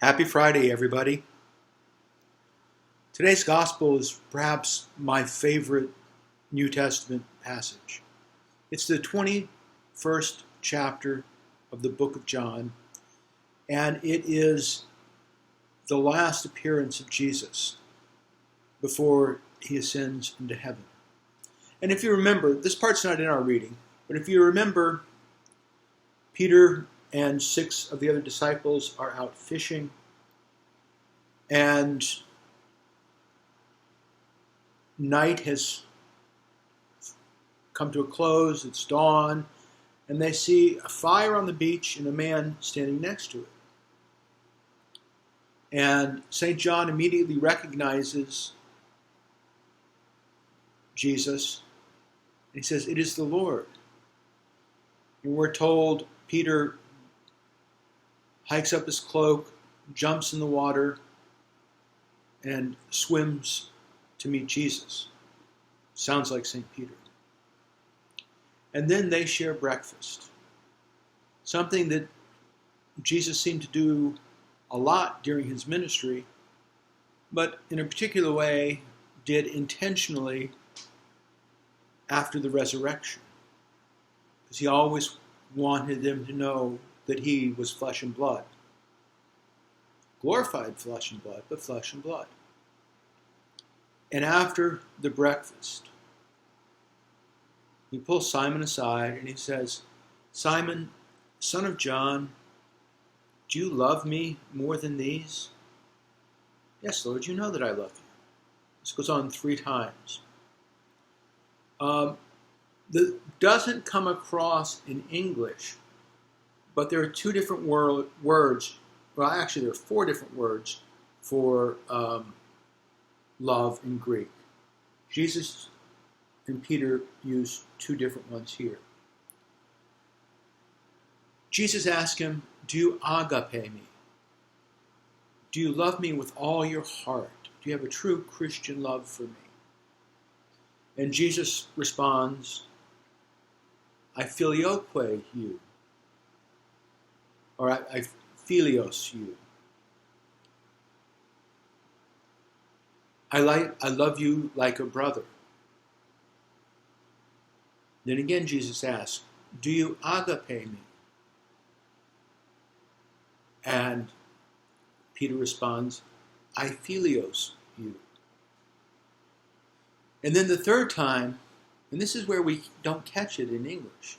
Happy Friday, everybody. Today's gospel is perhaps my favorite New Testament passage. It's the 21st chapter of the book of John, and it is the last appearance of Jesus before he ascends into heaven. And if you remember, this part's not in our reading, but if you remember, Peter and 6 of the other disciples are out fishing, and night has come to a close, it's dawn, and they see a fire on the beach and a man standing next to it. And St. John immediately recognizes Jesus, and he says, "It is the Lord." And we're told Peter hikes up his cloak, jumps in the water, and swims to meet Jesus. Sounds like St. Peter. And then they share breakfast. Something that Jesus seemed to do a lot during his ministry, but in a particular way did intentionally after the resurrection. Because he always wanted them to know that he was flesh and blood. Glorified flesh and blood, but flesh and blood. And after the breakfast, he pulls Simon aside and he says, "Simon, son of John, do you love me more than these?" "Yes, Lord, you know that I love you." This goes on 3 times. That doesn't come across in English, but there are 2 different words. Well, actually, there are 4 different words for love in Greek. Jesus and Peter use 2 different ones here. Jesus asked him, "Do you agape me? Do you love me with all your heart? Do you have a true Christian love for me?" And Jesus responds, "I filioque you," or I philios you. I love you like a brother. Then again, Jesus asks, "Do you agape me?" And Peter responds, "I philios you." And then the 3rd time, and this is where we don't catch it in English,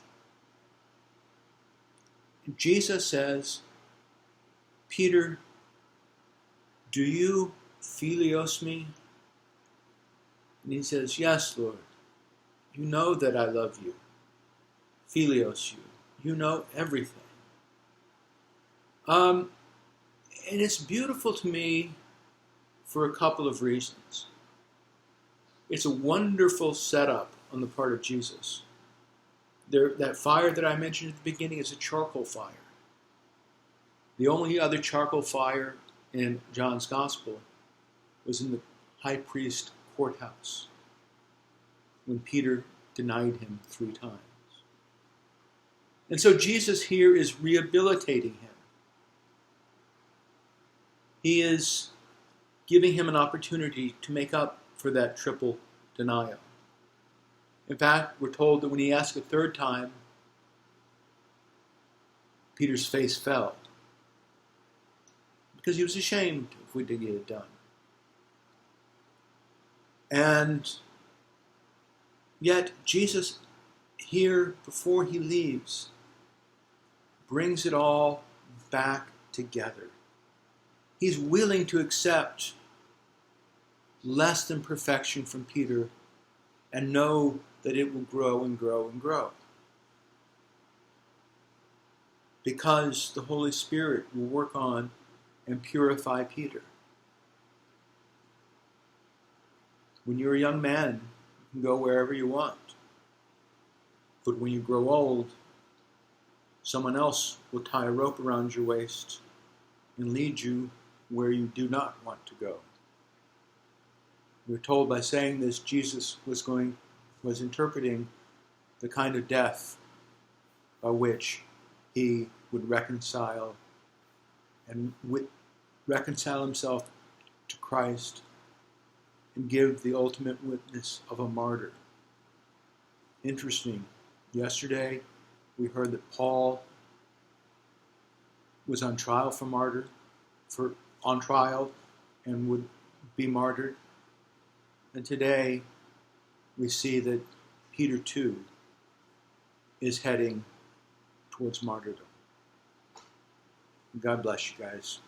Jesus says, "Peter, do you philios me?" And he says, "Yes, Lord. You know that I love you. Philios you. You know everything." And it's beautiful to me for a couple of reasons. It's a wonderful setup on the part of Jesus. That fire that I mentioned at the beginning is a charcoal fire. The only other charcoal fire in John's Gospel was in the high priest courthouse when Peter denied him 3 times. And so Jesus here is rehabilitating him. He is giving him an opportunity to make up for that triple denial. In fact, we're told that when he asked a 3rd time, Peter's face fell because he was ashamed of what he had done. And yet Jesus here, before he leaves, brings it all back together. He's willing to accept less than perfection from Peter and know that it will grow and grow and grow. Because the Holy Spirit will work on and purify Peter. When you're a young man, you can go wherever you want. But when you grow old, someone else will tie a rope around your waist and lead you where you do not want to go. We're told by saying this, Jesus was interpreting the kind of death by which he would reconcile and reconcile himself to Christ, and give the ultimate witness of a martyr. Interesting. Yesterday, we heard that Paul was on trial and would be martyred. And today, we see that Peter too is heading towards martyrdom. God bless you guys.